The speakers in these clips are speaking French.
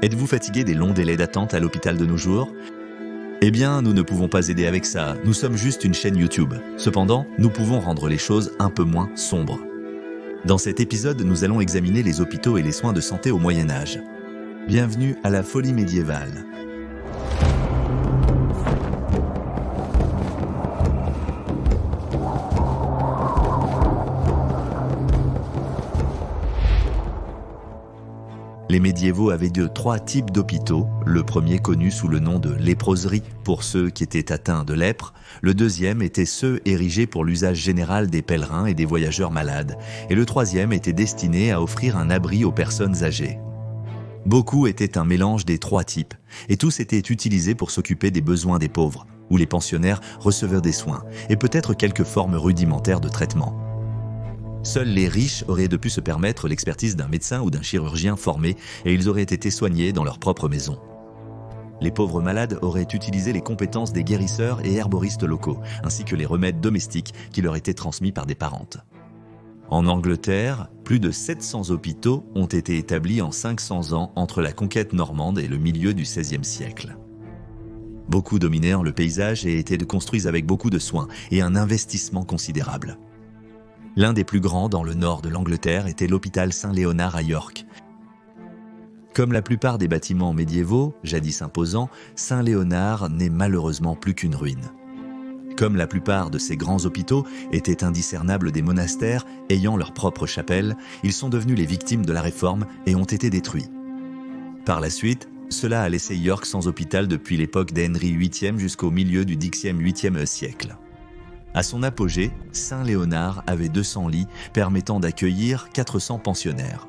Êtes-vous fatigué des longs délais d'attente à l'hôpital de nos jours ? Eh bien, nous ne pouvons pas aider avec ça, nous sommes juste une chaîne YouTube. Cependant, nous pouvons rendre les choses un peu moins sombres. Dans cet épisode, nous allons examiner les hôpitaux et les soins de santé au Moyen-Âge. Bienvenue à la folie médiévale. Les médiévaux avaient trois types d'hôpitaux, le premier connu sous le nom de léproserie pour ceux qui étaient atteints de lèpre, le deuxième était ceux érigés pour l'usage général des pèlerins et des voyageurs malades, et le troisième était destiné à offrir un abri aux personnes âgées. Beaucoup étaient un mélange des trois types, et tous étaient utilisés pour s'occuper des besoins des pauvres, où les pensionnaires recevaient des soins, et peut-être quelques formes rudimentaires de traitement. Seuls les riches auraient pu se permettre l'expertise d'un médecin ou d'un chirurgien formé et ils auraient été soignés dans leur propre maison. Les pauvres malades auraient utilisé les compétences des guérisseurs et herboristes locaux, ainsi que les remèdes domestiques qui leur étaient transmis par des parentes. En Angleterre, plus de 700 hôpitaux ont été établis en 500 ans entre la conquête normande et le milieu du XVIe siècle. Beaucoup dominèrent le paysage et étaient construits avec beaucoup de soin et un investissement considérable. L'un des plus grands dans le nord de l'Angleterre était l'hôpital Saint-Léonard à York. Comme la plupart des bâtiments médiévaux, jadis imposants, Saint-Léonard n'est malheureusement plus qu'une ruine. Comme la plupart de ces grands hôpitaux étaient indiscernables des monastères ayant leur propre chapelle, ils sont devenus les victimes de la Réforme et ont été détruits. Par la suite, cela a laissé York sans hôpital depuis l'époque d'Henri VIII jusqu'au milieu du Xe-8e siècle. À son apogée, Saint-Léonard avait 200 lits permettant d'accueillir 400 pensionnaires.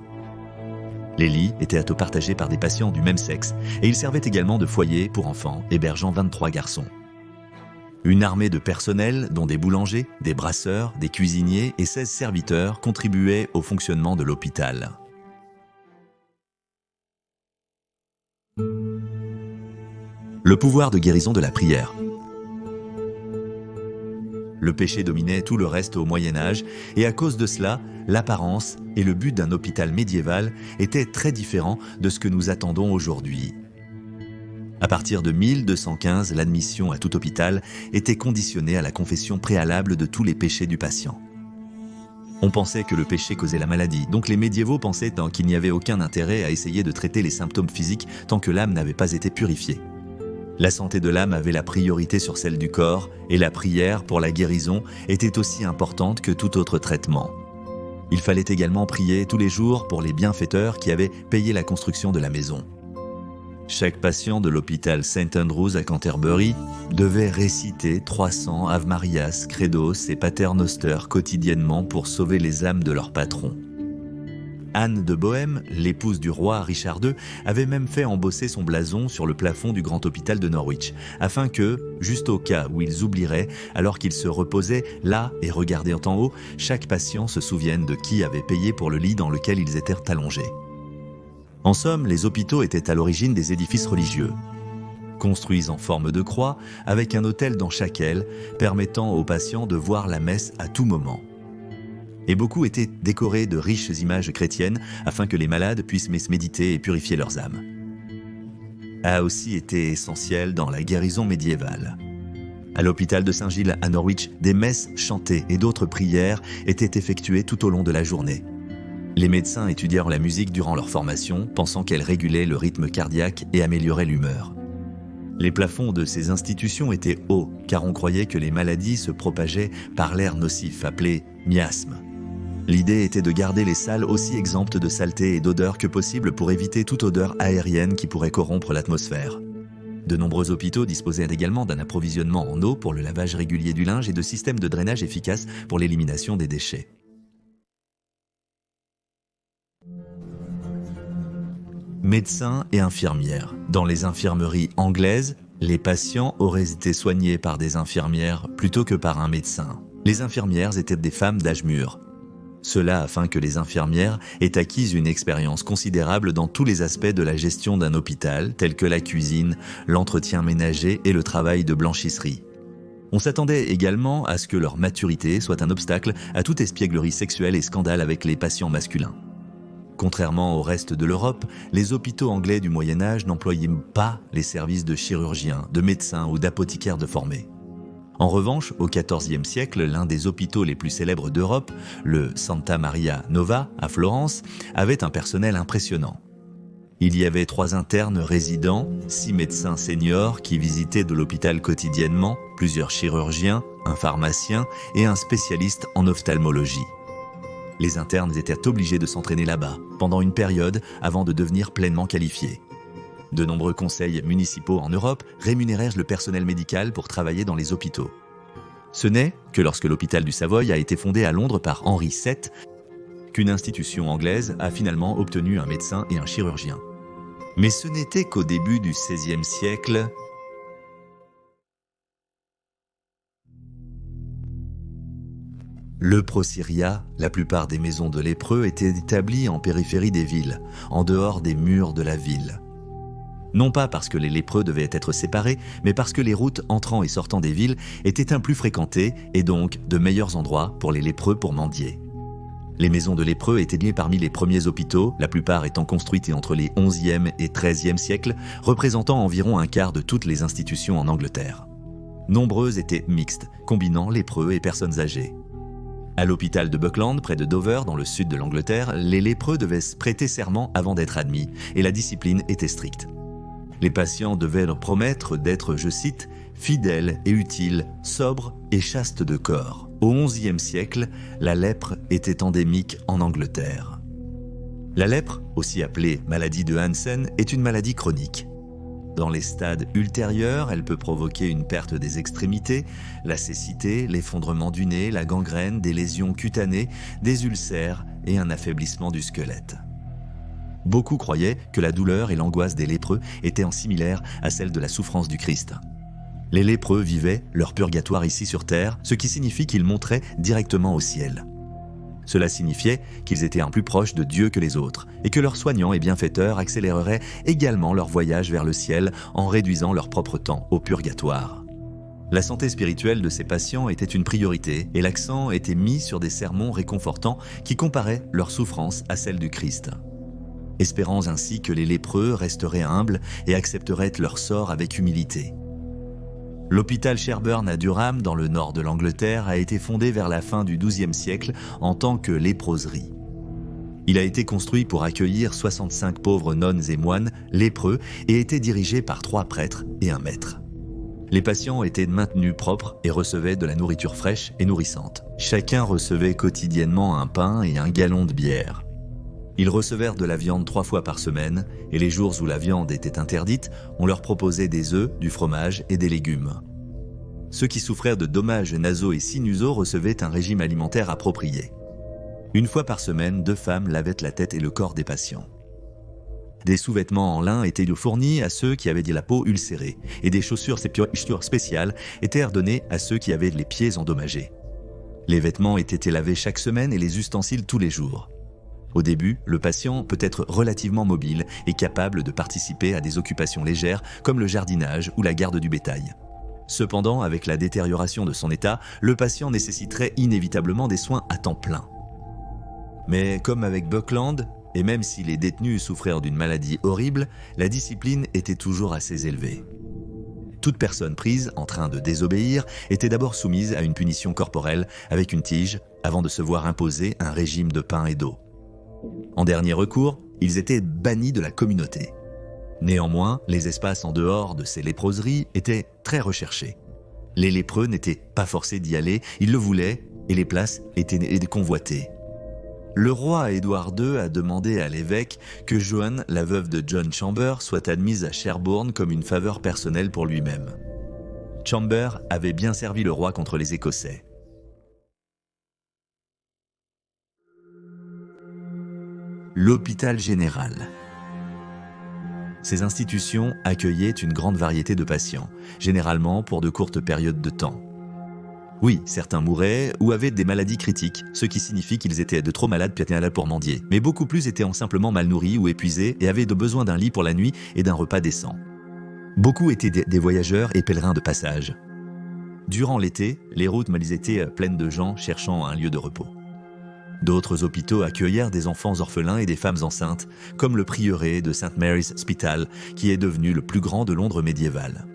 Les lits étaient autopartagés par des patients du même sexe et ils servaient également de foyer pour enfants hébergeant 23 garçons. Une armée de personnel, dont des boulangers, des brasseurs, des cuisiniers et 16 serviteurs contribuaient au fonctionnement de l'hôpital. Le pouvoir de guérison de la prière. Le péché dominait tout le reste au Moyen-Âge et à cause de cela, l'apparence et le but d'un hôpital médiéval étaient très différents de ce que nous attendons aujourd'hui. À partir de 1215, l'admission à tout hôpital était conditionnée à la confession préalable de tous les péchés du patient. On pensait que le péché causait la maladie, donc les médiévaux pensaient qu'il n'y avait aucun intérêt à essayer de traiter les symptômes physiques tant que l'âme n'avait pas été purifiée. La santé de l'âme avait la priorité sur celle du corps et la prière pour la guérison était aussi importante que tout autre traitement. Il fallait également prier tous les jours pour les bienfaiteurs qui avaient payé la construction de la maison. Chaque patient de l'hôpital St Andrews à Canterbury devait réciter 300 Ave Marias, Credos et Pater Noster quotidiennement pour sauver les âmes de leur patron. Anne de Bohême, l'épouse du roi Richard II, avait même fait embosser son blason sur le plafond du grand hôpital de Norwich, afin que, juste au cas où ils oublieraient, alors qu'ils se reposaient là et regardaient en haut, chaque patient se souvienne de qui avait payé pour le lit dans lequel ils étaient allongés. En somme, les hôpitaux étaient à l'origine des édifices religieux. Construits en forme de croix, avec un autel dans chaque aile, permettant aux patients de voir la messe à tout moment. Et beaucoup étaient décorés de riches images chrétiennes afin que les malades puissent méditer et purifier leurs âmes. A aussi été essentiel dans la guérison médiévale. À l'hôpital de Saint-Gilles à Norwich, des messes chantées et d'autres prières étaient effectuées tout au long de la journée. Les médecins étudièrent la musique durant leur formation, pensant qu'elle régulait le rythme cardiaque et améliorait l'humeur. Les plafonds de ces institutions étaient hauts, car on croyait que les maladies se propageaient par l'air nocif appelé miasme. L'idée était de garder les salles aussi exemptes de saleté et d'odeur que possible pour éviter toute odeur aérienne qui pourrait corrompre l'atmosphère. De nombreux hôpitaux disposaient également d'un approvisionnement en eau pour le lavage régulier du linge et de systèmes de drainage efficaces pour l'élimination des déchets. Médecins et infirmières. Dans les infirmeries anglaises, les patients auraient été soignés par des infirmières plutôt que par un médecin. Les infirmières étaient des femmes d'âge mûr. Cela afin que les infirmières aient acquis une expérience considérable dans tous les aspects de la gestion d'un hôpital, tels que la cuisine, l'entretien ménager et le travail de blanchisserie. On s'attendait également à ce que leur maturité soit un obstacle à toute espièglerie sexuelle et scandale avec les patients masculins. Contrairement au reste de l'Europe, les hôpitaux anglais du Moyen-Âge n'employaient pas les services de chirurgiens, de médecins ou d'apothicaires de formés. En revanche, au XIVe siècle, l'un des hôpitaux les plus célèbres d'Europe, le Santa Maria Nova à Florence, avait un personnel impressionnant. Il y avait 3 internes résidents, 6 médecins seniors qui visitaient de l'hôpital quotidiennement, plusieurs chirurgiens, un pharmacien et un spécialiste en ophtalmologie. Les internes étaient obligés de s'entraîner là-bas, pendant une période avant de devenir pleinement qualifiés. De nombreux conseils municipaux en Europe rémunérèrent le personnel médical pour travailler dans les hôpitaux. Ce n'est que lorsque l'hôpital du Savoy a été fondé à Londres par Henri VII qu'une institution anglaise a finalement obtenu un médecin et un chirurgien. Mais ce n'était qu'au début du XVIe siècle le Prosyria, la plupart des maisons de lépreux étaient établies en périphérie des villes, en dehors des murs de la ville. Non pas parce que les lépreux devaient être séparés, mais parce que les routes entrant et sortant des villes étaient plus fréquentées et donc de meilleurs endroits pour les lépreux pour mendier. Les maisons de lépreux étaient liées parmi les premiers hôpitaux, la plupart étant construites entre les XIe et XIIIe siècles, représentant environ un quart de toutes les institutions en Angleterre. Nombreuses étaient mixtes, combinant lépreux et personnes âgées. À l'hôpital de Buckland, près de Dover, dans le sud de l'Angleterre, les lépreux devaient prêter serment avant d'être admis, et la discipline était stricte. Les patients devaient leur promettre d'être, je cite, « fidèles et utiles, sobres et chastes de corps ». Au XIe siècle, la lèpre était endémique en Angleterre. La lèpre, aussi appelée maladie de Hansen, est une maladie chronique. Dans les stades ultérieurs, elle peut provoquer une perte des extrémités, la cécité, l'effondrement du nez, la gangrène, des lésions cutanées, des ulcères et un affaiblissement du squelette. Beaucoup croyaient que la douleur et l'angoisse des lépreux étaient similaires à celle de la souffrance du Christ. Les lépreux vivaient leur purgatoire ici sur terre, ce qui signifie qu'ils montraient directement au ciel. Cela signifiait qu'ils étaient plus proches de Dieu que les autres, et que leurs soignants et bienfaiteurs accéléreraient également leur voyage vers le ciel en réduisant leur propre temps au purgatoire. La santé spirituelle de ces patients était une priorité, et l'accent était mis sur des sermons réconfortants qui comparaient leur souffrance à celle du Christ. Espérant ainsi que les lépreux resteraient humbles et accepteraient leur sort avec humilité. L'hôpital Sherburn à Durham, dans le nord de l'Angleterre, a été fondé vers la fin du XIIe siècle en tant que léproserie. Il a été construit pour accueillir 65 pauvres nonnes et moines lépreux et était dirigé par 3 prêtres et un maître. Les patients étaient maintenus propres et recevaient de la nourriture fraîche et nourrissante. Chacun recevait quotidiennement un pain et un gallon de bière. Ils recevèrent de la viande 3 fois par semaine, et les jours où la viande était interdite, on leur proposait des œufs, du fromage et des légumes. Ceux qui souffraient de dommages nasaux et sinusaux recevaient un régime alimentaire approprié. 1 fois par semaine, 2 femmes lavaient la tête et le corps des patients. Des sous-vêtements en lin étaient fournis à ceux qui avaient la peau ulcérée, et des chaussures spéciales étaient données à ceux qui avaient les pieds endommagés. Les vêtements étaient lavés chaque semaine et les ustensiles tous les jours. Au début, le patient peut être relativement mobile et capable de participer à des occupations légères comme le jardinage ou la garde du bétail. Cependant, avec la détérioration de son état, le patient nécessiterait inévitablement des soins à temps plein. Mais comme avec Buckland, et même si les détenus souffraient d'une maladie horrible, la discipline était toujours assez élevée. Toute personne prise en train de désobéir était d'abord soumise à une punition corporelle avec une tige avant de se voir imposer un régime de pain et d'eau. En dernier recours, ils étaient bannis de la communauté. Néanmoins, les espaces en dehors de ces léproseries étaient très recherchés. Les lépreux n'étaient pas forcés d'y aller, ils le voulaient, et les places étaient convoitées. Le roi Édouard II a demandé à l'évêque que Joan, la veuve de John Chamber, soit admise à Sherborne comme une faveur personnelle pour lui-même. Chamber avait bien servi le roi contre les Écossais. L'hôpital général. Ces institutions accueillaient une grande variété de patients, généralement pour de courtes périodes de temps. Oui, certains mouraient ou avaient des maladies critiques, ce qui signifie qu'ils étaient de trop malades pour mendier, mais beaucoup plus étaient simplement mal nourris ou épuisés et avaient besoin d'un lit pour la nuit et d'un repas décent. Beaucoup étaient des voyageurs et pèlerins de passage. Durant l'été, les routes étaient pleines de gens cherchant un lieu de repos. D'autres hôpitaux accueillèrent des enfants orphelins et des femmes enceintes, comme le prieuré de St. Mary's Hospital, qui est devenu le plus grand de Londres médiéval.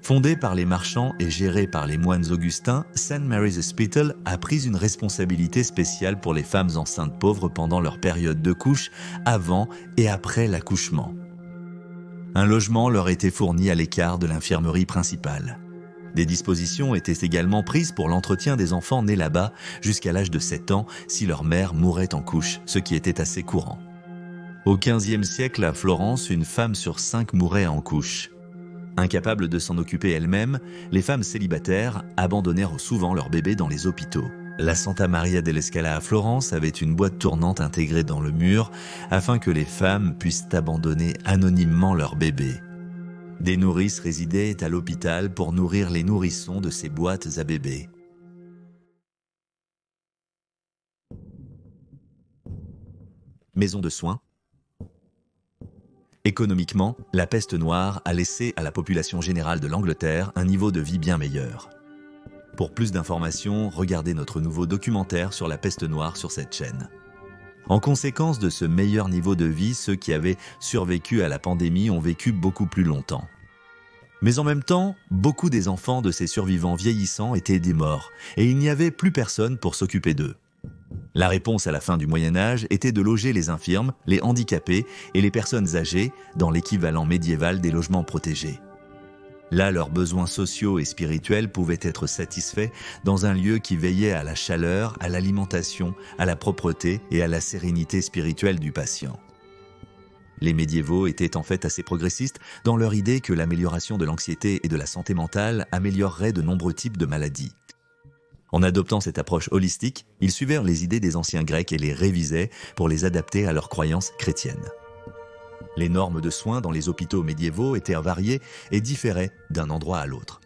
Fondé par les marchands et géré par les moines augustins, St. Mary's Hospital a pris une responsabilité spéciale pour les femmes enceintes pauvres pendant leur période de couche, avant et après l'accouchement. Un logement leur était fourni à l'écart de l'infirmerie principale. Des dispositions étaient également prises pour l'entretien des enfants nés là-bas jusqu'à l'âge de 7 ans si leur mère mourait en couche, ce qui était assez courant. Au XVe siècle, à Florence, une femme sur 5 mourait en couche. Incapables de s'en occuper elles-mêmes, les femmes célibataires abandonnèrent souvent leurs bébés dans les hôpitaux. La Santa Maria della Scala à Florence avait une boîte tournante intégrée dans le mur afin que les femmes puissent abandonner anonymement leurs bébés. Des nourrices résidaient à l'hôpital pour nourrir les nourrissons de ces boîtes à bébés. Maison de soins. Économiquement, la peste noire a laissé à la population générale de l'Angleterre un niveau de vie bien meilleur. Pour plus d'informations, regardez notre nouveau documentaire sur la peste noire sur cette chaîne. En conséquence de ce meilleur niveau de vie, ceux qui avaient survécu à la pandémie ont vécu beaucoup plus longtemps. Mais en même temps, beaucoup des enfants de ces survivants vieillissants étaient des morts, et il n'y avait plus personne pour s'occuper d'eux. La réponse à la fin du Moyen-Âge était de loger les infirmes, les handicapés et les personnes âgées dans l'équivalent médiéval des logements protégés. Là, leurs besoins sociaux et spirituels pouvaient être satisfaits dans un lieu qui veillait à la chaleur, à l'alimentation, à la propreté et à la sérénité spirituelle du patient. Les médiévaux étaient en fait assez progressistes dans leur idée que l'amélioration de l'anxiété et de la santé mentale améliorerait de nombreux types de maladies. En adoptant cette approche holistique, ils suivirent les idées des anciens Grecs et les révisaient pour les adapter à leurs croyances chrétiennes. Les normes de soins dans les hôpitaux médiévaux étaient variées et différaient d'un endroit à l'autre.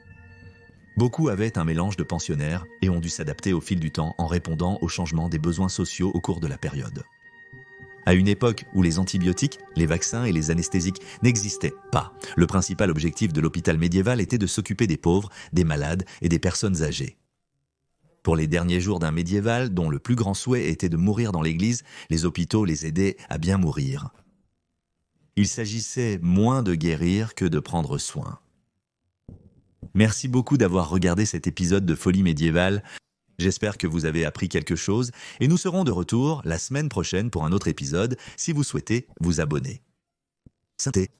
Beaucoup avaient un mélange de pensionnaires et ont dû s'adapter au fil du temps en répondant aux changements des besoins sociaux au cours de la période. À une époque où les antibiotiques, les vaccins et les anesthésiques n'existaient pas, le principal objectif de l'hôpital médiéval était de s'occuper des pauvres, des malades et des personnes âgées. Pour les derniers jours d'un médiéval, dont le plus grand souhait était de mourir dans l'église, les hôpitaux les aidaient à bien mourir. Il s'agissait moins de guérir que de prendre soin. Merci beaucoup d'avoir regardé cet épisode de Folie médiévale. J'espère que vous avez appris quelque chose et nous serons de retour la semaine prochaine pour un autre épisode si vous souhaitez vous abonner. Santé!